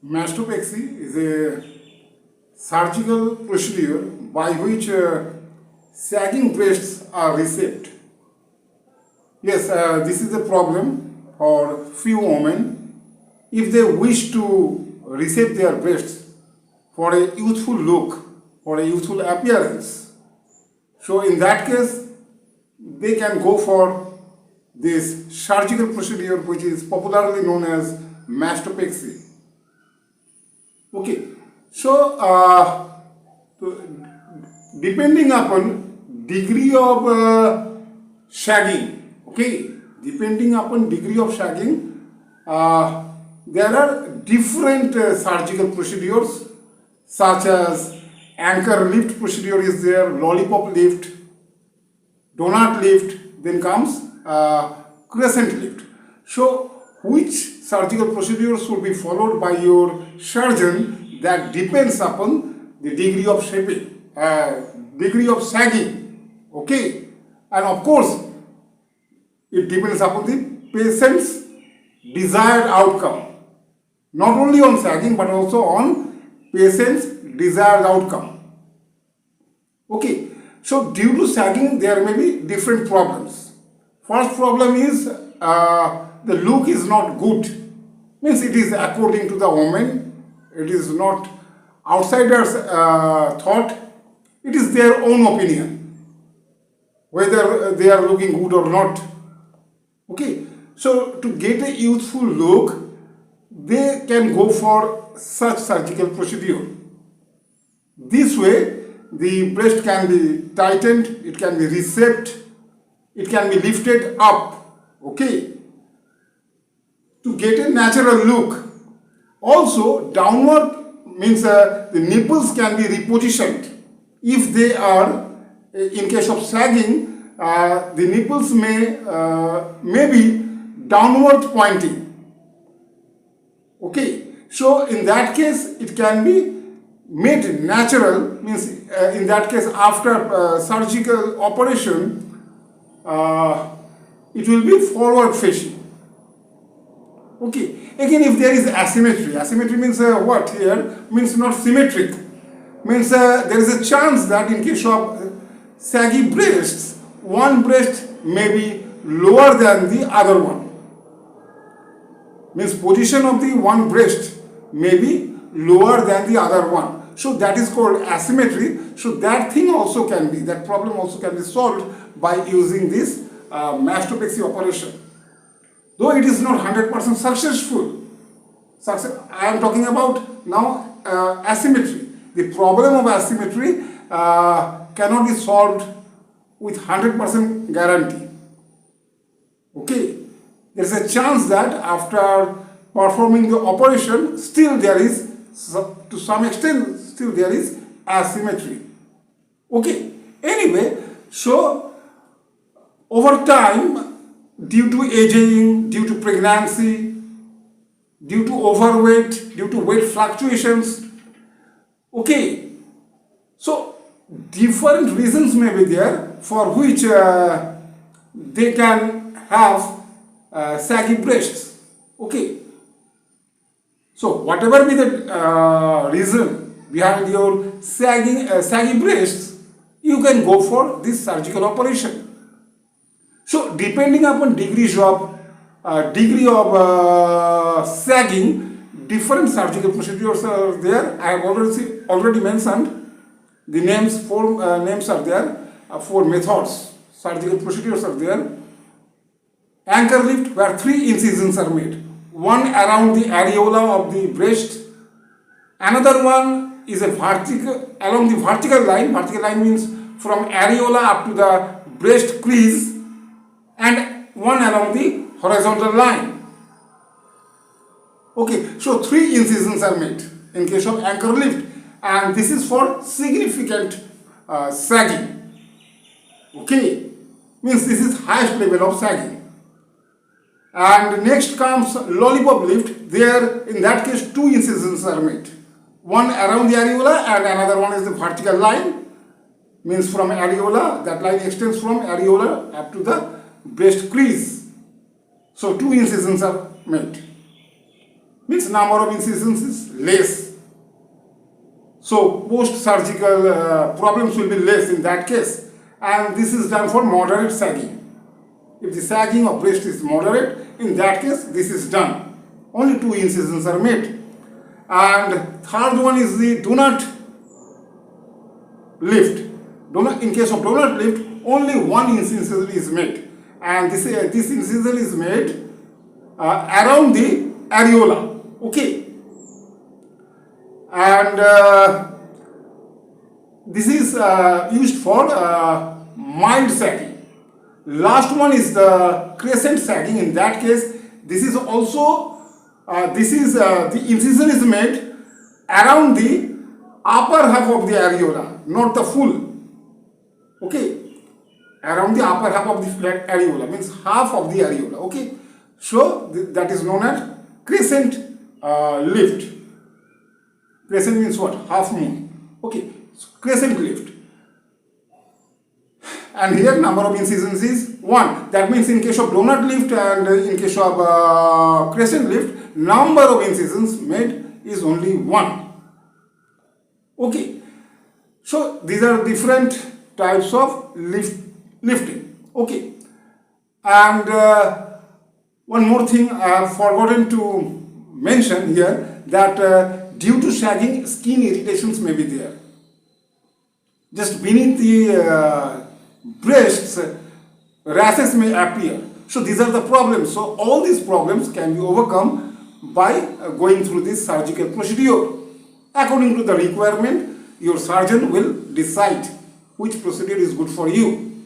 Mastopexy is a surgical procedure by which sagging breasts are reshaped. Yes, this is a problem for few women if they wish to reshape their breasts for a youthful look, for a youthful appearance. So in that case, they can go for this surgical procedure which is popularly known as mastopexy. Okay, so depending upon degree of sagging, okay, depending upon degree of sagging, there are different surgical procedures such as anchor lift procedure is there, lollipop lift, donut lift, then comes crescent lift. So which surgical procedure should be followed by your surgeon, that depends upon the degree of shaping, degree of sagging, okay, and of course it depends upon the patient's desired outcome, not only on sagging but also on patient's desired outcome. Okay, so due to sagging there may be different problems. First problem is the look is not good, means it is according to the woman, it is not outsider's thought, it is their own opinion whether they are looking good or not. Okay, so to get a youthful look, they can go for such surgical procedure. This way the breast can be tightened, it can be reshaped, it can be lifted up, okay, to get a natural look. Also downward means the nipples can be repositioned. If they are, in case of sagging, the nipples may be downward pointing. Okay, so in that case it can be made natural, means in that case after surgical operation it will be forward facing. Okay, again if there is asymmetry, asymmetry means what here? Means not symmetric, means there is a chance that in case of saggy breasts, one breast may be lower than the other one. Means position of the one breast may be lower than the other one. So that is called asymmetry. So that thing also can be, that problem also can be solved by using this mastopexy operation. Though it is not 100% successful. I am talking about now asymmetry. The problem of asymmetry cannot be solved with 100% guarantee. Okay, there is a chance that after performing the operation, still there is, to some extent, still there is asymmetry. Okay, anyway, so over time, due to aging, due to pregnancy, due to overweight, due to weight fluctuations, okay, so different reasons may be there for which they can have saggy breasts. Okay, so whatever be the reason behind your saggy breasts, you can go for this surgical operation. So depending upon degree of sagging, different surgical procedures are there. I have already mentioned the names. Four names are there. 4 methods, surgical procedures are there. Anchor lift, where 3 incisions are made. One around the areola of the breast. Another one is a vertical, along the vertical line. Vertical line means from areola up to the breast crease, and one along the horizontal line. Okay, so 3 incisions are made in case of anchor lift, and this is for significant sagging. Okay, means this is highest level of sagging. And next comes lollipop lift. There, in that case, 2 incisions are made. One around the areola and another one is the vertical line. Means from areola, that line extends from areola up to the breast crease. So 2 incisions are made. Means number of incisions is less. So post-surgical problems will be less in that case. And this is done for moderate sagging. If the sagging of breast is moderate, in that case this is done. Only 2 incisions are made. And third one is the donut lift. In case of donut lift, only 1 incision is made. And this incision is made around the areola. Okay. And this is used for mild sagging. Last one is the crescent sagging. In that case, this is also the incision is made around the upper half of the areola, not the full. Okay, around the upper half of the flat areola, means half of the areola. Okay, so that is known as crescent lift. Crescent means what? Half moon. Okay, so crescent lift. And here number of incisions is 1. That means in case of donut lift and in case of crescent lift, number of incisions made is only 1. Okay. So these are different types of lifting. Okay. And one more thing I have forgotten to mention here, that due to sagging, skin irritations may be there. Just beneath the breasts, rashes may appear. So these are the problems. So all these problems can be overcome by going through this surgical procedure. According to the requirement, your surgeon will decide which procedure is good for you.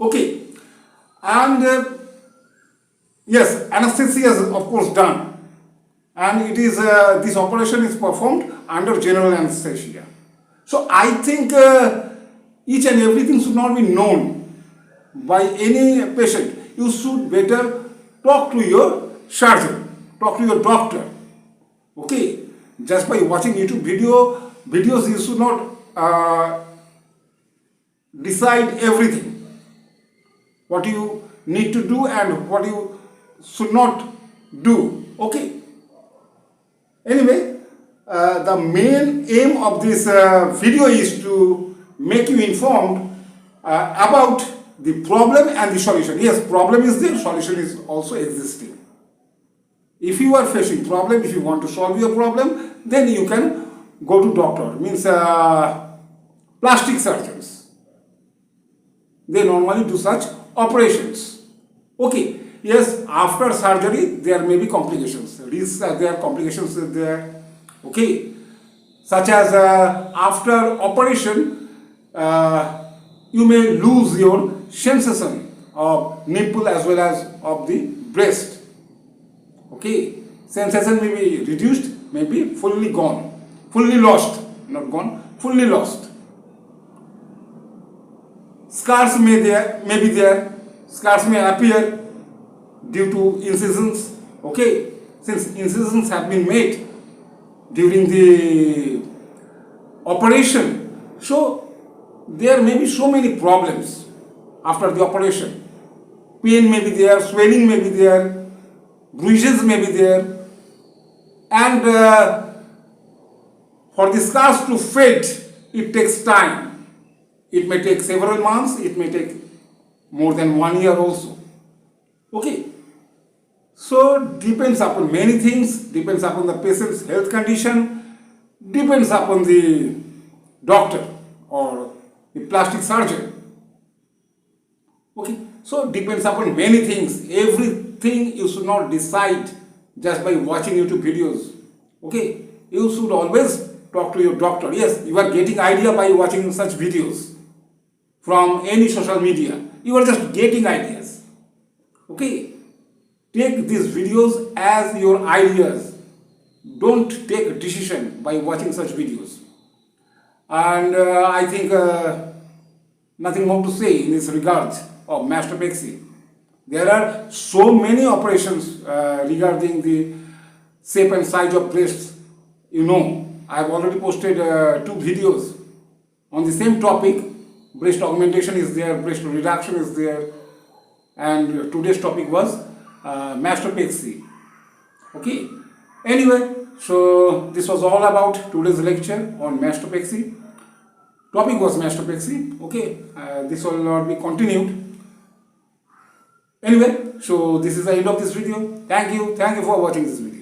Okay. And yes, anesthesia is of course done. And it is this operation is performed under general anesthesia. So I think each and everything should not be known by any patient. You should better talk to your surgeon, talk to your doctor. Okay, just by watching YouTube videos, you should not decide everything. What you need to do and what you should not do. Okay. Anyway, the main aim of this video is to make you informed about the problem and the solution. Yes, problem is there, solution is also existing. If you are facing problem, if you want to solve your problem, then you can go to doctor, means plastic surgeons. They normally do such operations. Okay, yes, after surgery there may be complications. There are complications there. Okay, such as after operation, you may lose your sensation of nipple as well as of the breast. Okay, sensation may be reduced, may be fully gone, fully lost, not gone, fully lost. Scars may be there, scars may appear due to incisions. Okay, since incisions have been made during the operation, so there may be so many problems after the operation. Pain may be there, swelling may be there, bruises may be there, and for the scars to fade, it takes time. It may take several months, it may take more than 1 year also. Okay. So depends upon many things, depends upon the patient's health condition, depends upon the doctor or the plastic surgeon. Okay, so depends upon many things. Everything you should not decide just by watching YouTube videos. Okay, you should always talk to your doctor. Yes, you are getting idea by watching such videos from any social media. You are just getting ideas. Okay, take these videos as your ideas. Don't take a decision by watching such videos. And I think nothing more to say in this regard of mastopexy. There are so many operations regarding the shape and size of breasts. You know, I have already posted 2 videos on the same topic. Breast augmentation is there, breast reduction is there, and today's topic was mastopexy. Okay. Anyway, so this was all about today's lecture on mastopexy. Topic was mastopexy. Okay, this will not be continued. Anyway, so this is the end of this video. Thank you for watching this video.